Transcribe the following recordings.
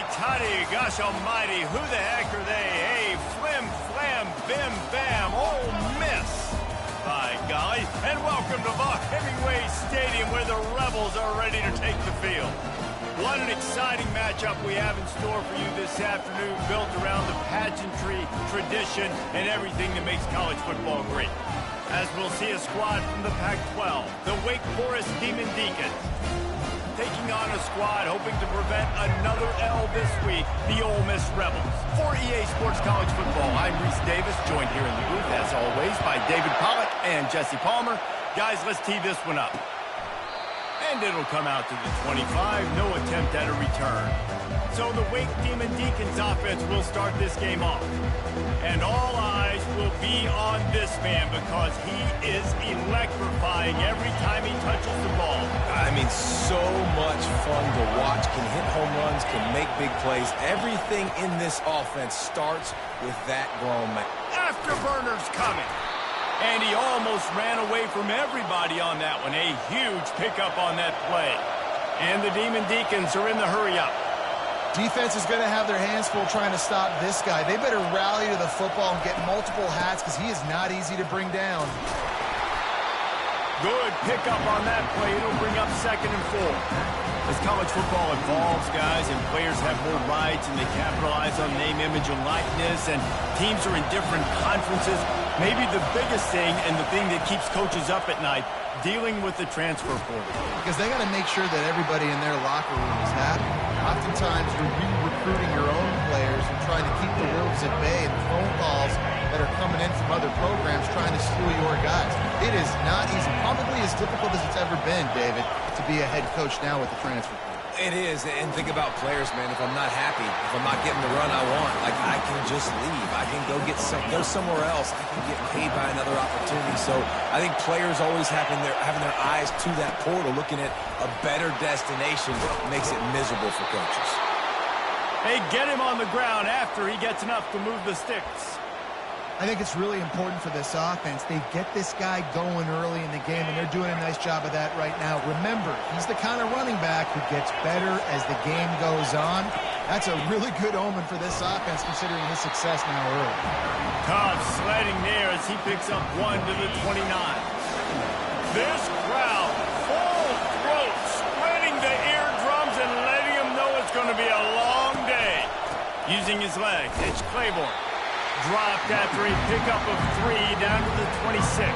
righty-tighty, gosh almighty, who the heck are they? Hey, flim, flam, bim, bam, Ole Miss. By golly, and welcome to Hemingway Stadium where the Rebels are ready to take the field. What an exciting matchup we have in store for you this afternoon, built around the pageantry, tradition, and everything that makes college football great. As we'll see a squad from the Pac-12, the Wake Forest Demon Deacons, taking on a squad hoping to prevent another L this week, the Ole Miss Rebels. For EA Sports College Football, I'm Reese Davis, joined here in the booth, as always, by David Pollitt and Jesse Palmer. Guys, let's tee this one up. And it'll come out to the 25, no attempt at a return. So the Wake Demon Deacons offense will start this game off. And all eyes will be on this man because he is electrifying every time he touches the ball. I mean, so much fun to watch. Can hit home runs, can make big plays. Everything in this offense starts with that grown man. Afterburners coming. And he almost ran away from everybody on that one. A huge pickup on that play. And the Demon Deacons are in the hurry-up. Defense is going to have their hands full trying to stop this guy. They better rally to the football and get multiple hats because he is not easy to bring down. Good pickup on that play. It'll bring up 2nd and 4. As college football evolves, guys, and players have more rights and they capitalize on name, image, and likeness, and teams are in different conferences, maybe the biggest thing and the thing that keeps coaches up at night, dealing with the transfer portal. Because they got to make sure that everybody in their locker room is happy. Oftentimes, you're re-recruiting your own players and trying to keep the wolves at bay and the phone calls that are coming in from other programs trying to steal your guys. It is not easy. Probably as difficult as it's ever been, David, to be a head coach now with the transfer portal. It is, and think about players, man. If I'm not happy, if I'm not getting the run I want, like, I can just leave. I can go somewhere else. I can get paid by another opportunity. So I think players always having their eyes to that portal, looking at a better destination, makes it miserable for coaches. Hey, get him on the ground after he gets enough to move the sticks. I think it's really important for this offense. They get this guy going early in the game, and they're doing a nice job of that right now. Remember, he's the kind of running back who gets better as the game goes on. That's a really good omen for this offense, considering his success now early. Tough sledding there as he picks up 1 to the 29. This crowd, full throat, spreading the eardrums and letting him know it's going to be a long day. Using his legs, it's Claiborne. Dropped after a pickup of 3 down to the 26.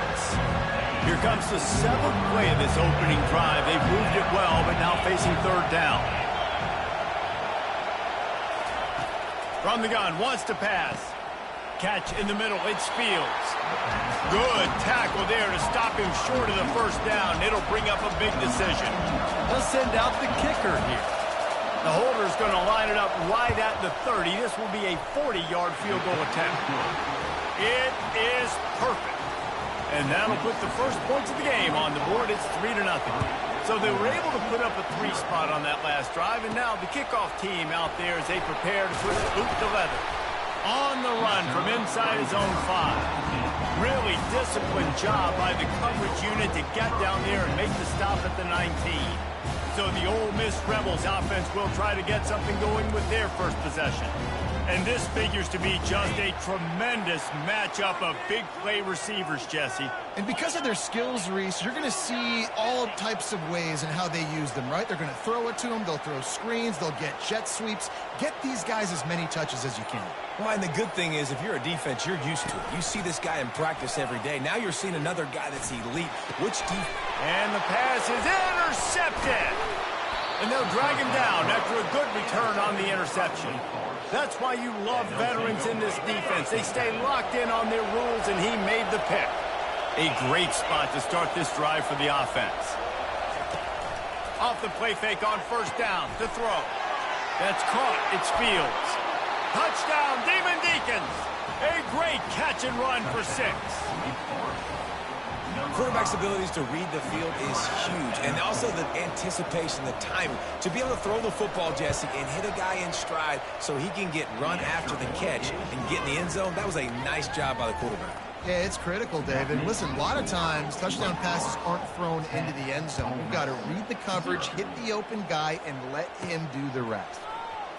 Here comes the 7th play of this opening drive. They've moved it well, but now facing 3rd down. From the gun, wants to pass. Catch in the middle, it's Fields. Good tackle there to stop him short of the 1st down. It'll bring up a big decision. They'll send out the kicker here. The holder's going to line it up right at the 30. This will be a 40-yard field goal attempt. It is perfect. And that'll put the first points of the game on the board. It's 3-0. So they were able to put up a 3 spot on that last drive, and now the kickoff team out there as they prepare to put it boot to leather. On the run from inside his own 5. Really disciplined job by the coverage unit to get down there and make the stop at the 19. So the Ole Miss Rebels offense will try to get something going with their first possession. And this figures to be just a tremendous matchup of big play receivers, Jesse. And because of their skills, Reese, you're going to see all types of ways in how they use them, right? They're going to throw it to them. They'll throw screens. They'll get jet sweeps. Get these guys as many touches as you can. Well, and the good thing is, if you're a defense, you're used to it. You see this guy in practice every day. Now you're seeing another guy that's elite. And the pass is intercepted. And they'll drag him down after a good return on the interception. That's why you love veterans in this defense. They stay locked in on their rules, and he made the pick. A great spot to start this drive for the offense. Off the play fake on 1st down to throw. That's caught. It's Fields. Touchdown, Demon Deacons. A great catch and run for 6. Quarterback's abilities to read the field is huge, and also the anticipation, the timing. To be able to throw the football, Jesse, and hit a guy in stride so he can get run after the catch and get in the end zone, that was a nice job by the quarterback. Yeah, it's critical, David. Listen, a lot of times touchdown passes aren't thrown into the end zone. We've got to read the coverage, hit the open guy, and let him do the rest.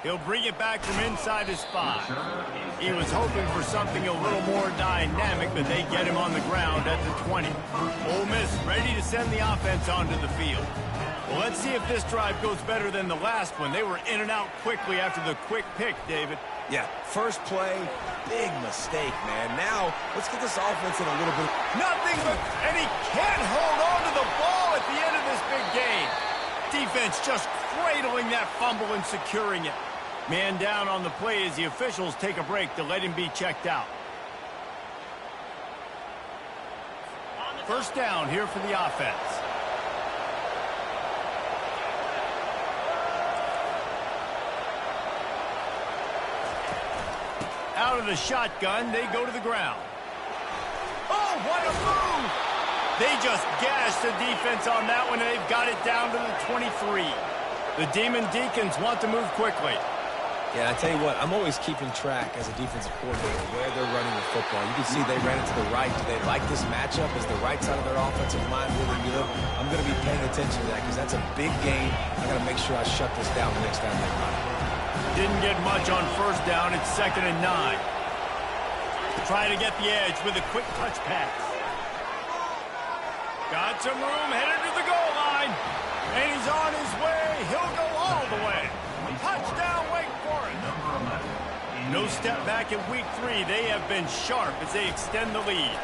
He'll bring it back from inside his 5. He was hoping for something a little more dynamic, but they get him on the ground at the 20. Ole Miss ready to send the offense onto the field. Well, let's see if this drive goes better than the last one. They were in and out quickly after the quick pick, David. Yeah, first play, big mistake, man. Now, let's get this offense in a little bit. Nothing but, and he can't hold on to the ball at the end of this big game. Defense just cradling that fumble and securing it. Man down on the play as the officials take a break to let him be checked out. First down here for the offense. Out of the shotgun, they go to the ground. Oh, what a move! They just gashed the defense on that one, and they've got it down to the 23. The Demon Deacons want to move quickly. Yeah, I tell you what, I'm always keeping track as a defensive coordinator where they're running the football. You can see they ran it to the right. Do they like this matchup? Is the right side of their offensive line really good? I'm going to be paying attention to that because that's a big gain. I got to make sure I shut this down the next time they run it. Didn't get much on first down. It's 2nd and 9. Try to get the edge with a quick touch pass. Got some room, headed to the goal line. And he's on his way. He'll go all the way. Touchdown, Wake Forest. No step back in week 3. They have been sharp as they extend the lead.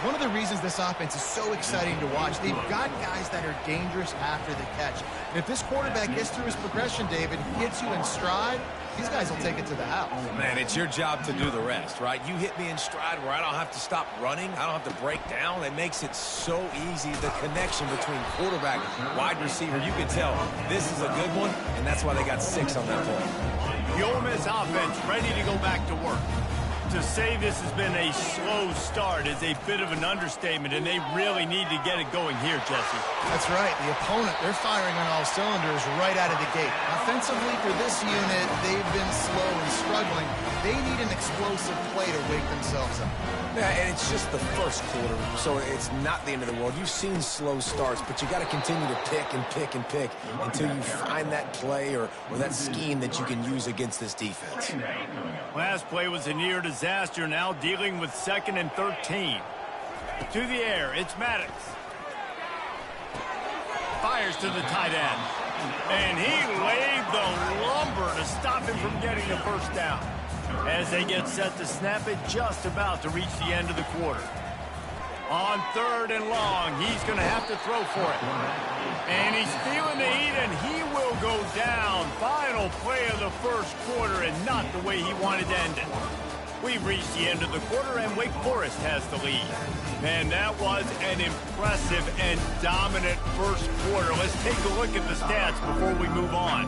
One of the reasons this offense is so exciting to watch, they've got guys that are dangerous after the catch. And if this quarterback gets through his progression, David, hits you in stride, these guys will take it to the house. Man, it's your job to do the rest, right? You hit me in stride where I don't have to stop running. I don't have to break down. It makes it so easy. The connection between quarterback and wide receiver, you can tell this is a good one, and that's why they got 6 on that play. The Ole Miss offense ready to go back to work. To say this has been a slow start is a bit of an understatement, and they really need to get it going here, Jesse. That's right. The opponent, they're firing on all cylinders right out of the gate. Offensively for this unit, they've been slow and struggling. They need an explosive play to wake themselves up. Yeah, and it's just the first quarter, so it's not the end of the world. You've seen slow starts, but you got to continue to pick and pick and pick until you find that play or that scheme that you can use against this defense. Last play was a near disaster, now dealing with 2nd and 13. To the air, it's Maddox. Fires to the tight end. And he laid the lumber to stop him from getting the first down. As they get set to snap it, just about to reach the end of the quarter. On 3rd and long, he's going to have to throw for it. And he's feeling the heat, and he will go down. Final play of the first quarter, and not the way he wanted to end it. We've reached the end of the quarter, and Wake Forest has the lead. Man, that was an impressive and dominant first quarter. Let's take a look at the stats before we move on.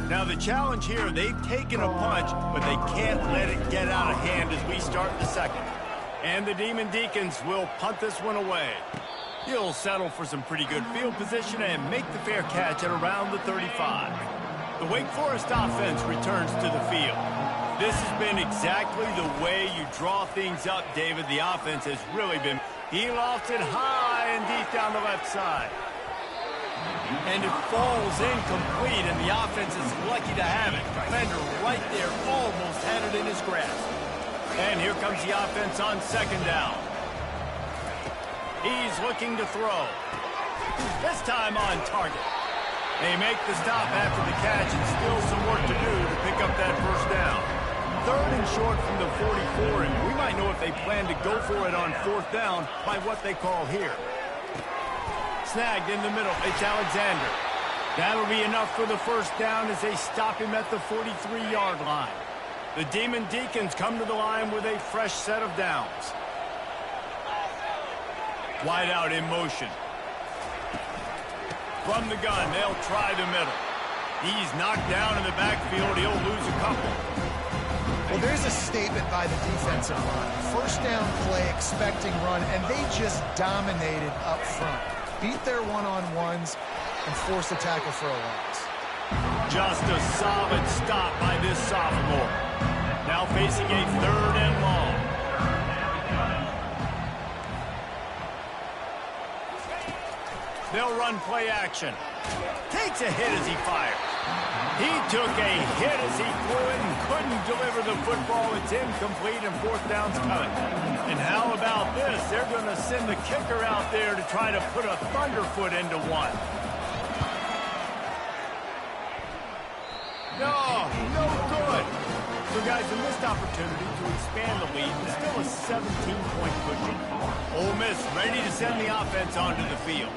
Now, the challenge here, they've taken a punch, but they can't let it get out of hand as we start the second. And the Demon Deacons will punt this one away. He'll settle for some pretty good field position and make the fair catch at around the 35. The Wake Forest offense returns to the field. This has been exactly the way you draw things up, David. The offense has really been. He lofts it high and deep down the left side. And it falls incomplete, and the offense is lucky to have it. Defender right there almost had it in his grasp. And here comes the offense on 2nd down. He's looking to throw. This time on target. They make the stop after the catch, and still some work to do to pick up that first down. 3rd and short from the 44, and we might know if they plan to go for it on 4th down by what they call here. Snagged in the middle, it's Alexander. That'll be enough for the first down as they stop him at the 43-yard line. The Demon Deacons come to the line with a fresh set of downs. Wide out in motion. From the gun, they'll try the middle. He's knocked down in the backfield. He'll lose a couple. Well, there's a statement by the defensive line. First down play, expecting run, and they just dominated up front. Beat their one-on-ones and forced a tackle for a loss. Just a solid stop by this sophomore. Now facing a 3rd and long. They'll run play action. Takes a hit as he fires. He took a hit as he threw it and couldn't deliver the football. It's incomplete and fourth down's coming. And how about this? They're going to send the kicker out there to try to put a thunderfoot into one. No good. So, guys, a missed opportunity to expand the lead and still a 17-point cushion. Ole Miss ready to send the offense onto the field.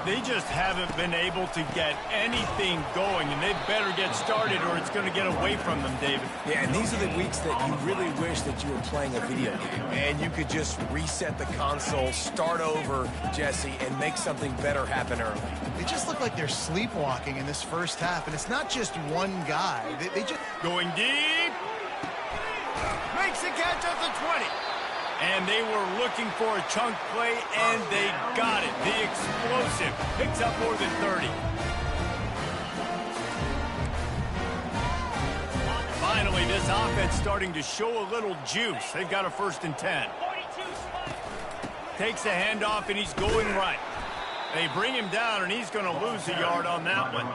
They just haven't been able to get anything going, and they better get started or it's going to get away from them, David. Yeah, and these are the weeks that you really wish that you were playing a video game, and you could just reset the console, start over, Jesse, and make something better happen early. They just look like they're sleepwalking in this first half, and it's not just one guy. They just... Going deep. Makes the catch at the 20. And they were looking for a chunk play, and they got it. The explosive picks up more than 30. Finally, this offense starting to show a little juice. They've got a 1st and 10. Takes the handoff, and he's going right. They bring him down, and he's going to lose a yard on that one.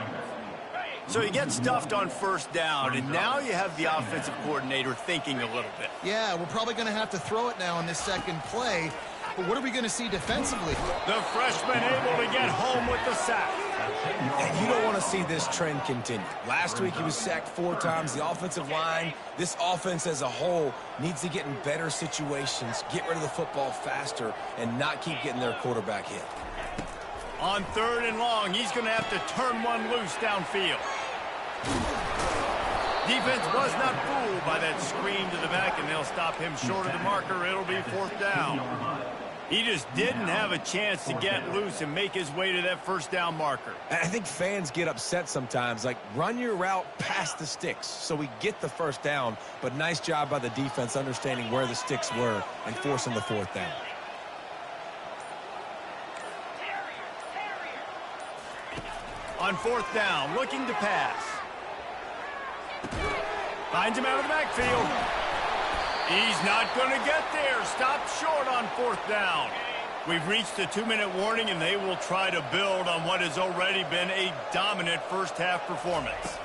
So you get stuffed on 1st down, and now you have the offensive coordinator thinking a little bit. Yeah, we're probably going to have to throw it now in this second play. But what are we going to see defensively? The freshman able to get home with the sack. And you don't want to see this trend continue. Last week he was sacked 4 times. The offensive line, this offense as a whole, needs to get in better situations, get rid of the football faster, and not keep getting their quarterback hit. On 3rd and long, he's going to have to turn one loose downfield. Defense was not fooled by that screen to the back, and they'll stop him short of the marker. It'll be 4th down. He just didn't have a chance to get loose and make his way to that 1st down marker. I think fans get upset sometimes, like run your route past the sticks so we get the 1st down, but nice job by the defense understanding where the sticks were and forcing the 4th down. On 4th down, looking to pass. Finds him out of the backfield. He's not going to get there. Stopped short on 4th down. We've reached the 2-minute warning, and they will try to build on what has already been a dominant first-half performance.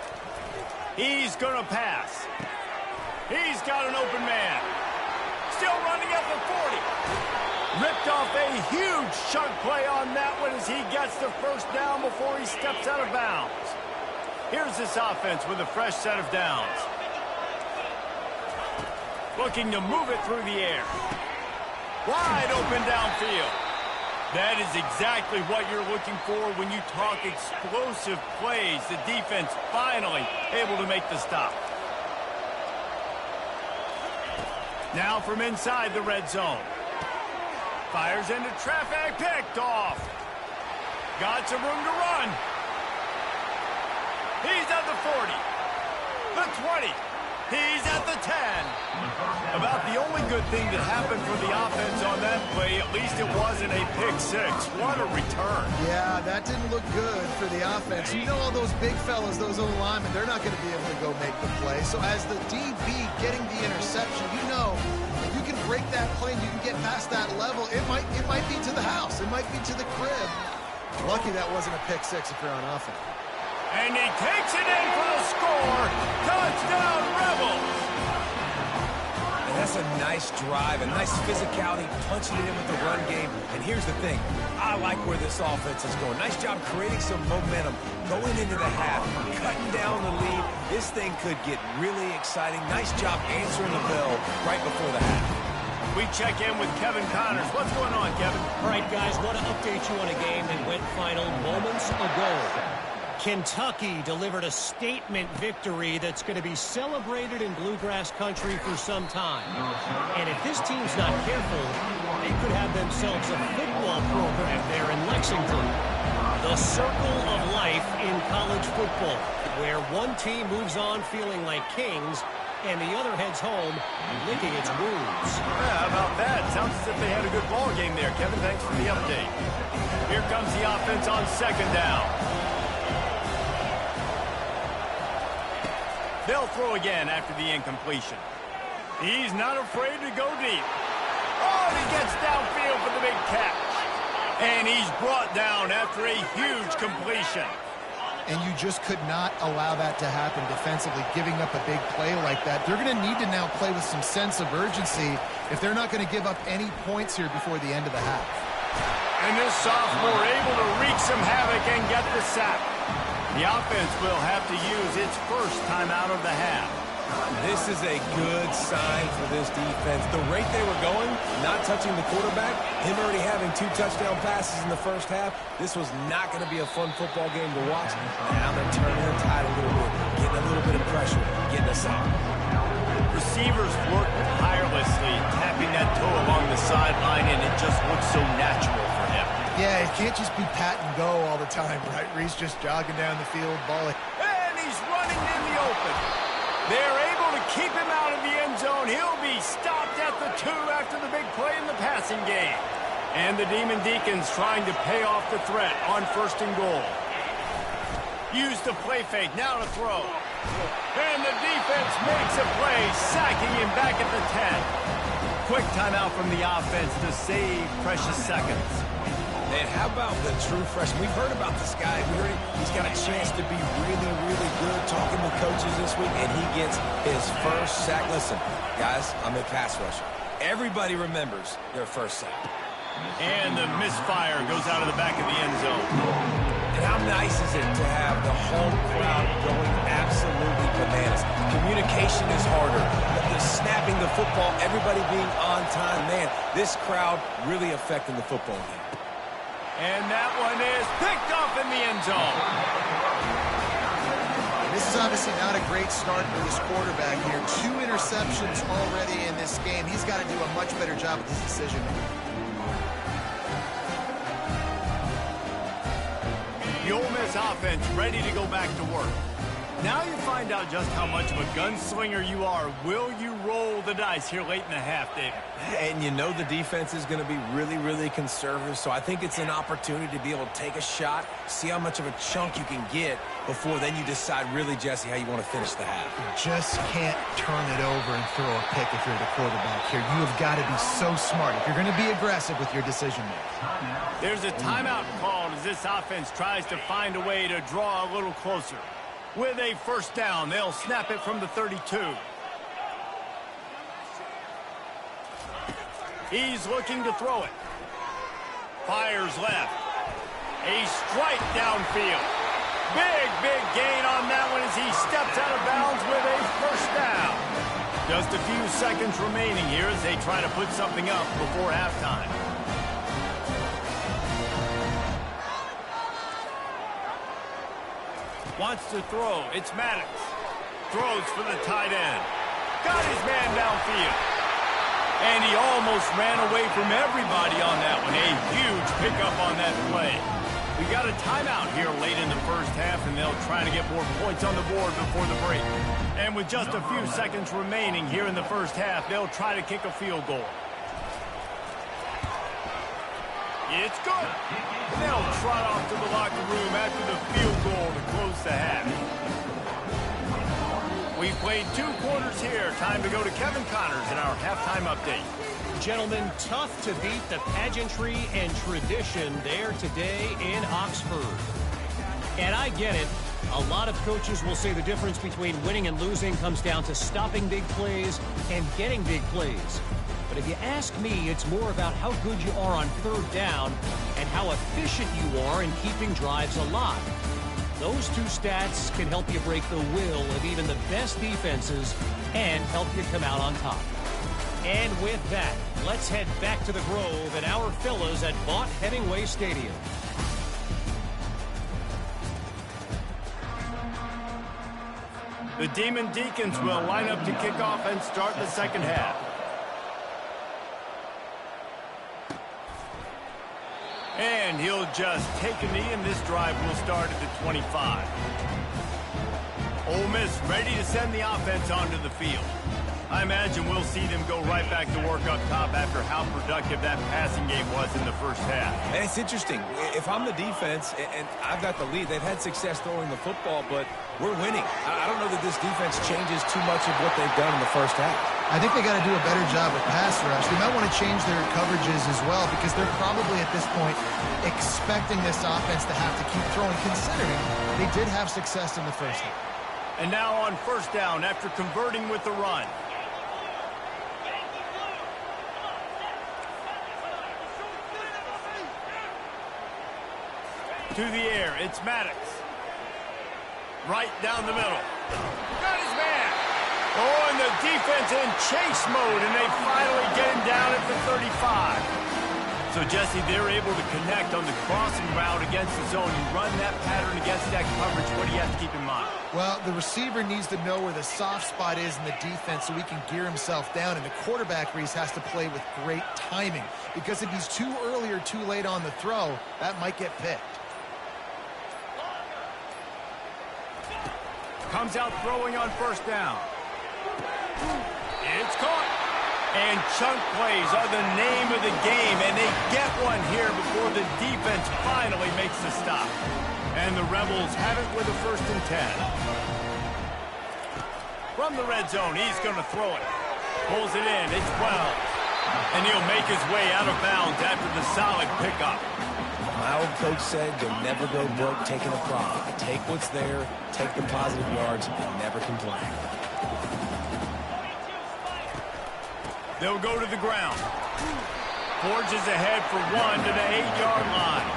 He's going to pass. He's got an open man. Still running at the 40. Ripped off a huge chunk play on that one as he gets the 1st down before he steps out of bounds. Here's this offense with a fresh set of downs. Looking to move it through the air. Wide open downfield. That is exactly what you're looking for when you talk explosive plays. The defense finally able to make the stop. Now from inside the red zone. Fires into traffic, picked off. Got some room to run. He's at the 40, the 20. He's at the 10. About the only good thing that happened for the offense on that play, at least it wasn't a pick 6. What a return. Yeah, that didn't look good for the offense. You know all those big fellas, those O-linemen, they're not going to be able to go make the play. So as the DB getting the interception, you know, if you can break that play and you can get past that level, it might be to the house. It might be to the crib. Lucky that wasn't a pick 6 if you're on offense. And he takes it in for the score. Touchdown, Rebels. And that's a nice drive, a nice physicality, punching it in with the run game. And here's the thing. I like where this offense is going. Nice job creating some momentum going into the half, cutting down the lead. This thing could get really exciting. Nice job answering the bell right before the half. We check in with Kevin Connors. What's going on, Kevin? All right, guys, want to update you on a game that went final moments ago. Kentucky delivered a statement victory that's going to be celebrated in Bluegrass country for some time. And if this team's not careful, they could have themselves a football program there in Lexington. The circle of life in college football, where one team moves on feeling like kings, and the other heads home licking its wounds. Yeah, how about that? Sounds as if they had a good ball game there. Kevin, thanks for the update. Here comes the offense on 2nd down. They'll throw again after the incompletion. He's not afraid to go deep. Oh, and he gets downfield for the big catch. And he's brought down after a huge completion. and you just could not allow that to happen defensively, giving up a big play like that. They're going to need to now play with some sense of urgency if they're not going to give up any points here before the end of the half. And this sophomore able to wreak some havoc and get the sack. The offense will have to use its first timeout of the half. This is a good sign for this defense. The rate they were going, not touching the quarterback, him already having 2 touchdown passes in the first half, this was not going to be a fun football game to watch. Now they're turning the tide a little bit, getting a little bit of pressure, getting us out. Receivers work tirelessly, tapping that toe along the sideline, and it just looks so natural for him. Yeah, it can't just be pat and go all the time, right? Reese just jogging down the field, ball. And he's running in the open. They're able to keep him out of the end zone. He'll be stopped at the 2 after the big play in the passing game. And the Demon Deacons trying to pay off the threat on 1st and goal. Use the play fake, now to throw. And the defense makes a play, sacking him back at the 10. Quick timeout from the offense to save precious seconds. And how about the true freshman? We've heard about this guy. We heard he's got a chance to be really, really good talking with coaches this week, and he gets his first sack. Listen, guys, I'm a pass rusher. Everybody remembers their first sack. And the misfire goes out of the back of the end zone. And how nice is it to have the home crowd going absolutely bananas? Communication is harder. The snapping the football, everybody being on time. Man, this crowd really affecting the football game. And that one is picked off in the end zone. This is obviously not a great start for this quarterback here. 2 interceptions already in this game. He's got to do a much better job with his decision making. The Ole Miss offense ready to go back to work. Now you find out just how much of a gunslinger you are. Will you roll the dice here late in the half, David? And you know the defense is going to be really, really conservative, so I think it's an opportunity to be able to take a shot, see how much of a chunk you can get before then you decide really, Jesse, how you want to finish the half. You just can't turn it over and throw a pick if you're the quarterback here. You have got to be so smart if you're going to be aggressive with your decision making. There's a timeout called as this offense tries to find a way to draw a little closer. With a first down, they'll snap it from the 32. He's looking to throw it. Fires left. A strike downfield. Big gain on that one as he steps out of bounds with a first down. Just a few seconds remaining here as they try to put something up before halftime. Wants to throw. It's Maddox. Throws for the tight end. Got his man downfield. And he almost ran away from everybody on that one. A huge pickup on that play. We got a timeout here late in the first half, and they'll try to get more points on the board before the break. And with just a few seconds remaining here in the first half, they'll try to kick a field goal. It's good. They'll trot off to the locker room after the field goal to close the half. We've played 2 quarters here. Time to go to Kevin Connors in our halftime update. Gentlemen, tough to beat the pageantry and tradition there today in Oxford. And I get it. A lot of coaches will say the difference between winning and losing comes down to stopping big plays and getting big plays. But if you ask me, it's more about how good you are on 3rd down and how efficient you are in keeping drives alive. Those 2 stats can help you break the will of even the best defenses and help you come out on top. And with that, let's head back to the Grove and our fellas at Vaught Hemingway Stadium. The Demon Deacons will line up to kick off and start the second half. And he'll just take a knee, and this drive will start at the 25. Ole Miss ready to send the offense onto the field. I imagine we'll see them go right back to work up top after how productive that passing game was in the first half. And it's interesting. If I'm the defense and I've got the lead, they've had success throwing the football, but we're winning. I don't know that this defense changes too much of what they've done in the first half. I think they got to do a better job with pass rush. They might want to change their coverages as well because they're probably at this point expecting this offense to have to keep throwing, considering they did have success in the first half. And now on first down after converting with the run. To the air, it's Maddox. Right down the middle. Got his man. Oh, and the defense in chase mode, and they finally get him down at the 35. So, Jesse, they're able to connect on the crossing route against the zone. You run that pattern against that coverage, what do you have to keep in mind? Well, the receiver needs to know where the soft spot is in the defense so he can gear himself down, and the quarterback, Reese, has to play with great timing because if he's too early or too late on the throw, that might get picked. Comes out throwing on first down. It's caught. And chunk plays are the name of the game, and they get one here before the defense finally makes the stop. And the Rebels have it with a 1st and 10. From the red zone, he's going to throw it. Pulls it in. It's 12. And he'll make his way out of bounds after the solid pickup. My old coach said you'll never go broke taking a profit. Take what's there, take the positive yards, and never complain. They'll go to the ground. Forges ahead for one to the 8-yard line.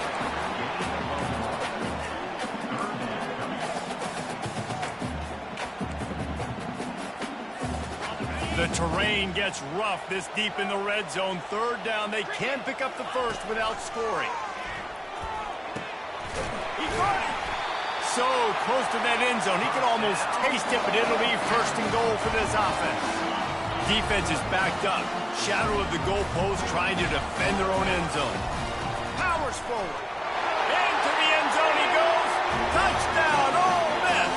The terrain gets rough this deep in the red zone. 3rd down. They can pick up the first without scoring. He caught it. So close to that end zone. He could almost taste it, but it'll be 1st and goal for this offense. Defense is backed up. Shadow of the goalpost trying to defend their own end zone. Powers forward. Into the end zone he goes. Touchdown, Ole Miss.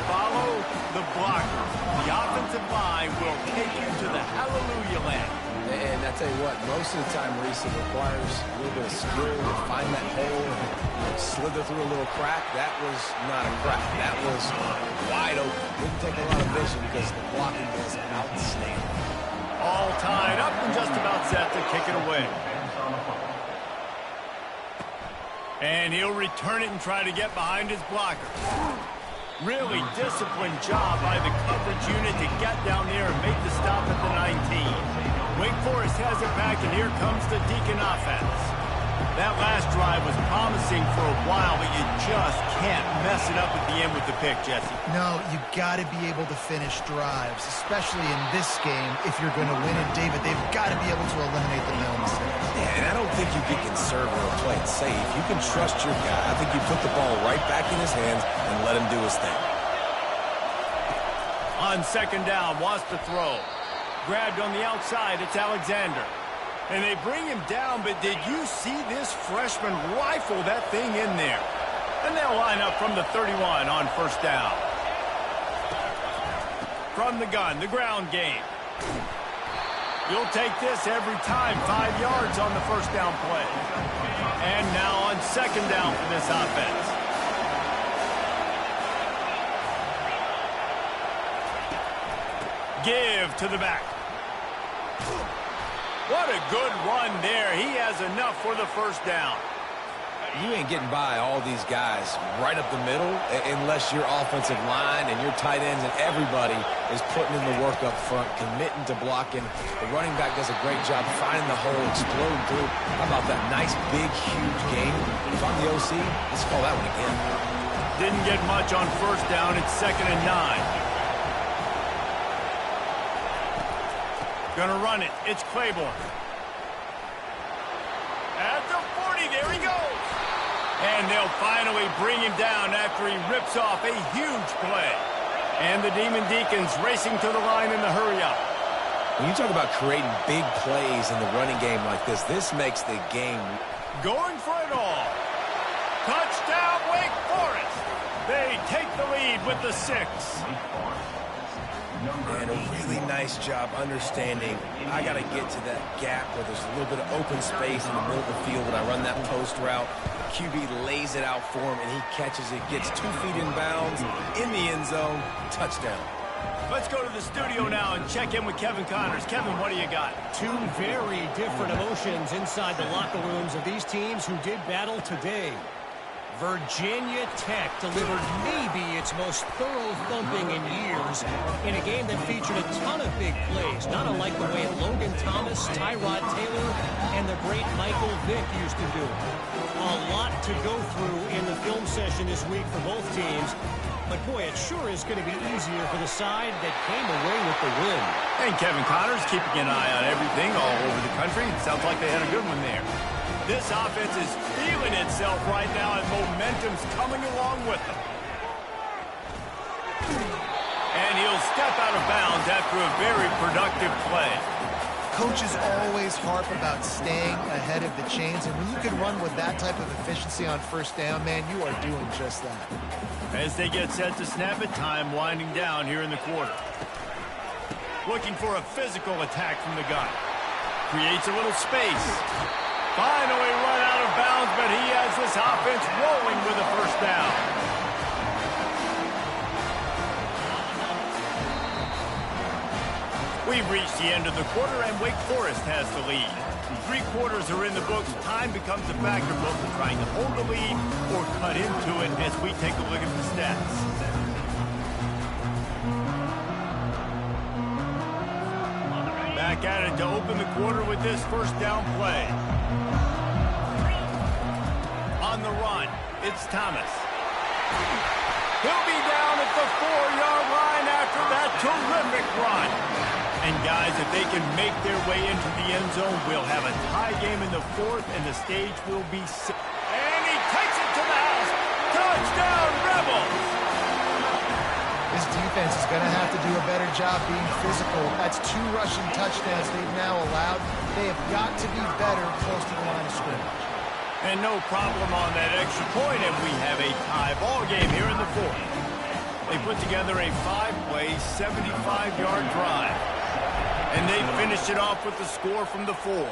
Follow the blocker. The offensive line will take you to the hallelujah land. And I tell you what, most of the time, Reese, it requires a little bit of skill to find that hole and slither through a little crack. That was not a crack. That was wide open. Didn't take a lot of vision because the blocking was outstanding. All tied up and just about set to kick it away. And he'll return it and try to get behind his blocker. Really disciplined job by the coverage unit to get down there and make the stop at the 19. Wake Forest has it back, and here comes the Deacon offense. That last drive was promising for a while, but you just can't mess it up at the end with the pick, Jesse. No, you got to be able to finish drives, especially in this game. If you're going to win it, David, they've got to be able to eliminate the mental mistakes. Yeah, and I don't think you get conservative or play it safe. You can trust your guy. I think you put the ball right back in his hands and let him do his thing. On 2nd down, wants to throw. Grabbed on the outside, it's Alexander. And they bring him down, but did you see this freshman rifle that thing in there? And they'll line up from the 31 on 1st down. From the gun, the ground game. You'll take this every time. 5 yards on the 1st down play. And now on 2nd down for this offense. Give to the back. What a good run there. He has enough for the 1st down. You ain't getting by all these guys right up the middle unless your offensive line and your tight ends and everybody is putting in the work up front, committing to blocking. The running back does a great job finding the hole, exploding through. How about that nice, big, huge game? If I'm the OC, let's call that one again. Didn't get much on 1st down. It's 2nd and 9. Gonna run it. It's Claiborne. At the 40, there he goes. And they'll finally bring him down after he rips off a huge play. And the Demon Deacons racing to the line in the hurry-up. When you talk about creating big plays in the running game like this makes the game. Going for it all. Touchdown, Wake Forest. They take the lead with the 6. And a really nice job understanding I got to get to that gap where there's a little bit of open space in the middle of the field when I run that post route. QB lays it out for him, and he catches it, gets 2 feet in bounds, in the end zone, touchdown. Let's go to the studio now and check in with Kevin Connors. Kevin, what do you got? 2 very different emotions inside the locker rooms of these teams who did battle today. Virginia Tech delivered maybe its most thorough thumping in years in a game that featured a ton of big plays, not unlike the way Logan Thomas, Tyrod Taylor, and the great Michael Vick used to do it. A lot to go through in the film session this week for both teams, but boy, it sure is going to be easier for the side that came away with the win. And Kevin Connors keeping an eye on everything all over the country. Sounds like they had a good one there. This offense is feeling itself right now, and momentum's coming along with them. And he'll step out of bounds after a very productive play. Coaches always harp about staying ahead of the chains, and when you can run with that type of efficiency on first down, man, you are doing just that. As they get set to snap it, time winding down here in the quarter. Looking for a physical attack from the gun. Creates a little space. Finally run out of bounds, but he has this offense rolling with a first down. We've reached the end of the quarter, and Wake Forest has the lead. 3 quarters are in the books. Time becomes a factor, both in trying to hold the lead or cut into it as we take a look at the stats. Back at it to open the quarter with this first down play. On the run, it's Thomas. He'll be down at the 4-yard line after that terrific run. And guys, if they can make their way into the end zone, we'll have a tie game in the 4th, and the stage will be set. And he takes it to the house. Touchdown, Rebels! This defense is going to have to do a better job being physical. That's 2 rushing touchdowns they've now allowed. They have got to be better close to the line of scrimmage. And no problem on that extra point, and we have a tie ball game here in the 4th. They put together a 5-play, 75-yard drive. And they finished it off with the score from the 4.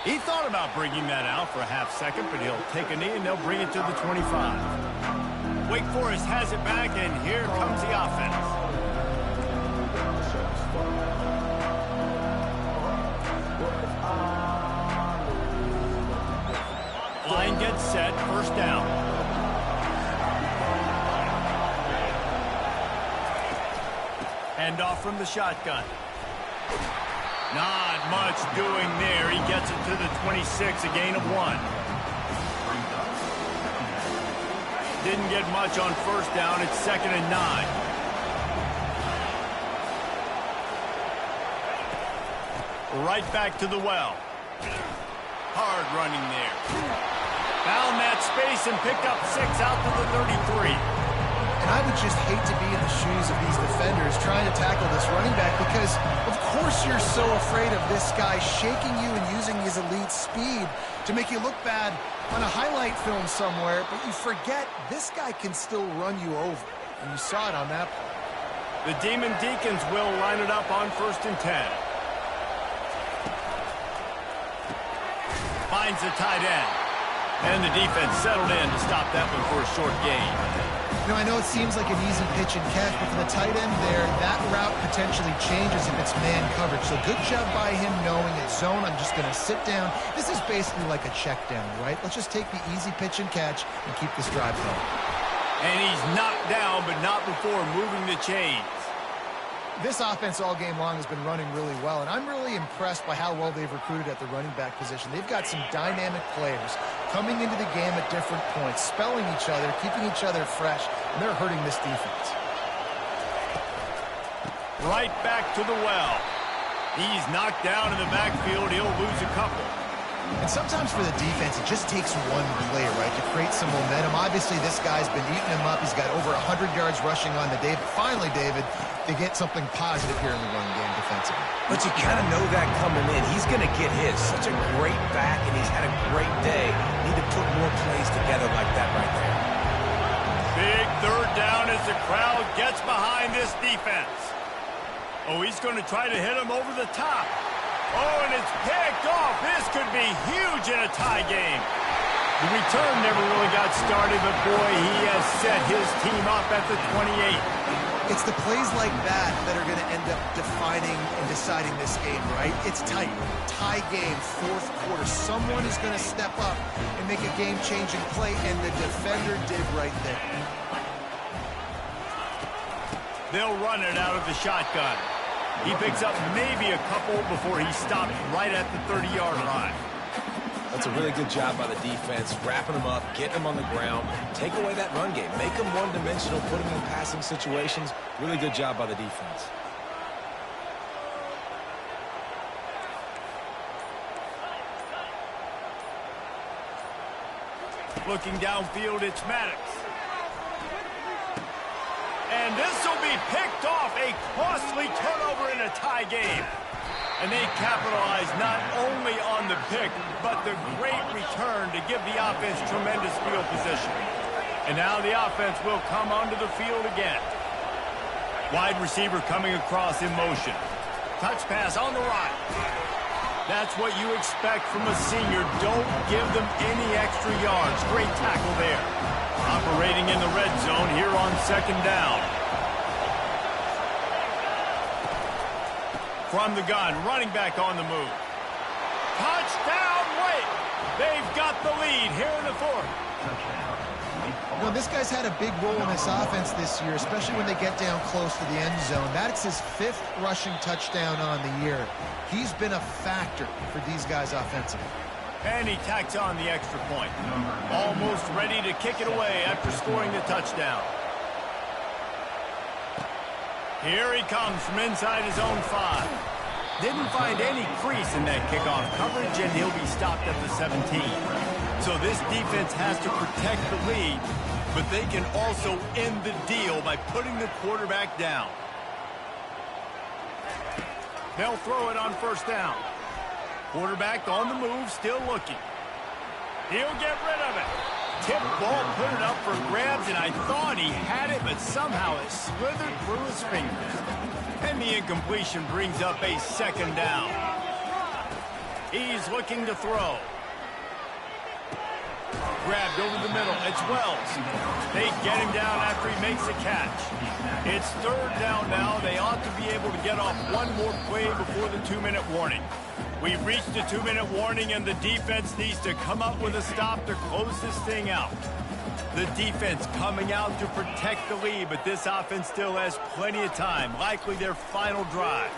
He thought about bringing that out for a half second, but he'll take a knee and they'll bring it to the 25. Wake Forest has it back, and here comes the offense. Line gets set, first down. Hand off from the shotgun. Not much doing there. He gets it to the 26, a gain of 1. Didn't get much on first down. It's 2nd and 9. Right back to the well. Hard running there. Found that space and picked up 6 out to the 33. And I would just hate to be in the shoes of these defenders trying to tackle this running back, because of course you're so afraid of this guy shaking you and using his elite speed to make you look bad on a highlight film somewhere, but you forget this guy can still run you over. And you saw it on that play. The Demon Deacons will line it up on 1st and 10. Finds the tight end. And the defense settled in to stop that one for a short gain. You know, I know it seems like an easy pitch and catch, but for the tight end there, that route potentially changes if it's man coverage. So good job by him knowing it's zone. I'm just going to sit down. This is basically like a check down, right? Let's just take the easy pitch and catch and keep this drive going. And he's knocked down, but not before moving the chains. This offense all game long has been running really well, and I'm really impressed by how well they've recruited at the running back position. They've got some dynamic players coming into the game at different points, spelling each other, keeping each other fresh, and they're hurting this defense. Right back to the well. He's knocked down in the backfield. He'll lose a couple. And sometimes for the defense, it just takes one play, right, to create some momentum. Obviously, this guy's been eating him up. He's got over 100 yards rushing on the day. But finally, David, they get something positive here in the run game defensively. But you kind of know that coming in. He's going to get his. Such a great back, and he's had a great day. Need to put more plays together like that right there. Big 3rd down as the crowd gets behind defense. Oh, he's going to try to hit him over the top. Oh, and it's picked off. This could be huge in a tie game. The return never really got started, but boy, he has set his team up at the 28. It's the plays like that that are going to end up defining and deciding this game, right? It's tight. Tie game, fourth quarter. Someone is going to step up and make a game-changing play, and the defender did right there. They'll run it out of the shotgun. He picks up maybe a couple before he stops right at the 30-yard line. That's a really good job by the defense, wrapping them up, getting them on the ground, take away that run game, make them one-dimensional, put them in passing situations. Really good job by the defense. Looking downfield, it's Maddox. And this will be picked off, a costly turnover in a tie game. And they capitalize not only on the pick, but the great return to give the offense tremendous field position. And now the offense will come onto the field again. Wide receiver coming across in motion. Touch pass on the right. That's what you expect from a senior. Don't give them any extra yards. Great tackle there. Operating in the red zone here on second down. From the gun, running back on the move. Touchdown, wait! They've got the lead here in the fourth. You know, this guy's had a big role in this offense this year, especially when they get down close to the end zone. That's his 5th rushing touchdown on the year. He's been a factor for these guys offensively. And he tacks on the extra point. Almost ready to kick it away after scoring the touchdown. Here he comes from inside his own 5. Didn't find any crease in that kickoff coverage, and he'll be stopped at the 17. So this defense has to protect the lead, but they can also end the deal by putting the quarterback down. They'll throw it on first down. Quarterback on the move, still looking. He'll get rid of it. Tip ball, put it up for grabs, and I thought he had it, but somehow it slithered through his fingers. And the incompletion brings up a second down. He's looking to throw. Grabbed over the middle. It's Wells. They get him down after he makes a catch. It's third down now. They ought to be able to get off one more play before the 2-minute warning. We've reached the 2-minute warning, and the defense needs to come up with a stop to close this thing out. The defense coming out to protect the lead, but this offense still has plenty of time, likely their final drive.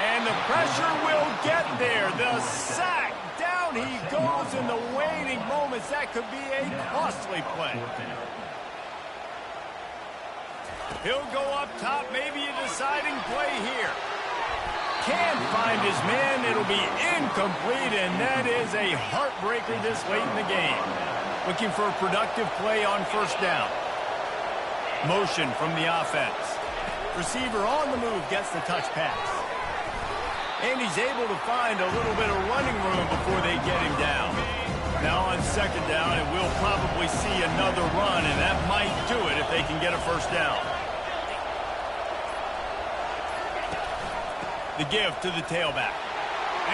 And the pressure will get there. The sack. Down he goes in the waning moments. That could be a costly play. He'll go up top, maybe a deciding play here. Can't find his man. It'll be incomplete, and that is a heartbreaker this late in the game. Looking for a productive play on first down. Motion from the offense. Receiver on the move gets the touch pass. And he's able to find a little bit of running room before they get him down. Now on second down, and we'll probably see another run, and that might do it if they can get a first down. The give to the tailback.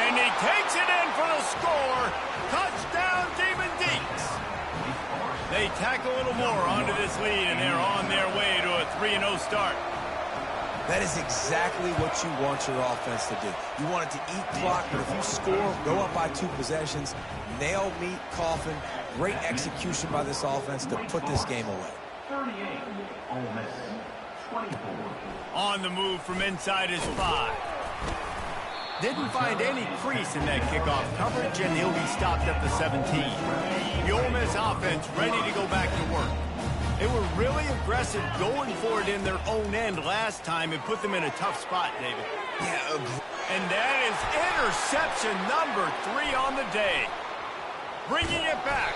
And he takes it in for the score. Touchdown, Demon Deeks. They tack a little more onto this lead, and they're on their way to a 3-0 start. That is exactly what you want your offense to do. You want it to eat clock, but if you score, go up by 2 possessions, nail, meet, coffin. Great execution by this offense to put this game away. 38, Ole Miss, 24. On the move from inside his 5. Didn't find any crease in that kickoff coverage, and he'll be stopped at the 17. The Ole Miss offense ready to go back to work. They were really aggressive going for it in their own end last time and put them in a tough spot, David. Yeah, and that is interception number 3 on the day. Bringing it back.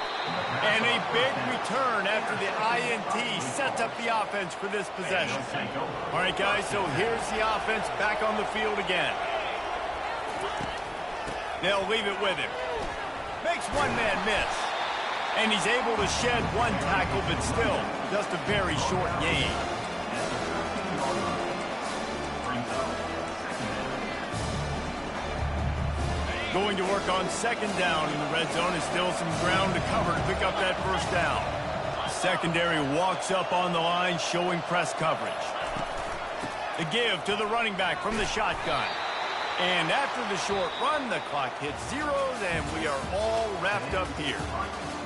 And a big return after the INT sets up the offense for this possession. All right, guys, so here's the offense back on the field again. They'll leave it with him. Makes one man miss. And he's able to shed one tackle, but still just a very short gain. going to work on second down in the red zone, and still some ground to cover to pick up that first down. Secondary walks up on the line, showing press coverage. The give to the running back from the shotgun. And after the short run, the clock hits zeros, and we are all wrapped up here.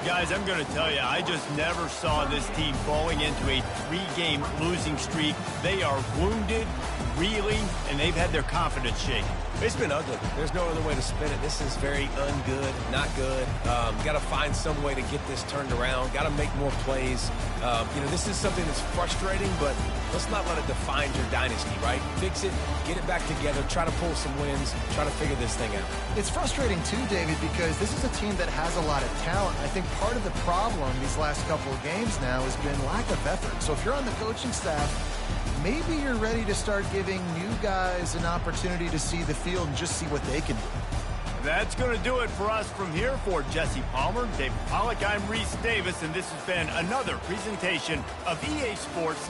Guys, I'm going to tell you, I just never saw this team falling into a 3-game losing streak. They are wounded, reeling, and they've had their confidence shaken. It's been ugly. There's no other way to spin it. This is very ungood, not good. Got to find some way to get this turned around. Got to make more plays. This is something that's frustrating, but let's not let it define your dynasty, right? Fix it, get it back together, try to pull some wins, try to figure this thing out. It's frustrating too, David, because this is a team that has a lot of talent. I think part of the problem these last couple of games now has been lack of effort. So if you're on the coaching staff, maybe you're ready to start giving new guys an opportunity to see the field and just see what they can do. That's going to do it for us from here. For Jesse Palmer, David Pollack, I'm Reese Davis, and this has been another presentation of EA Sports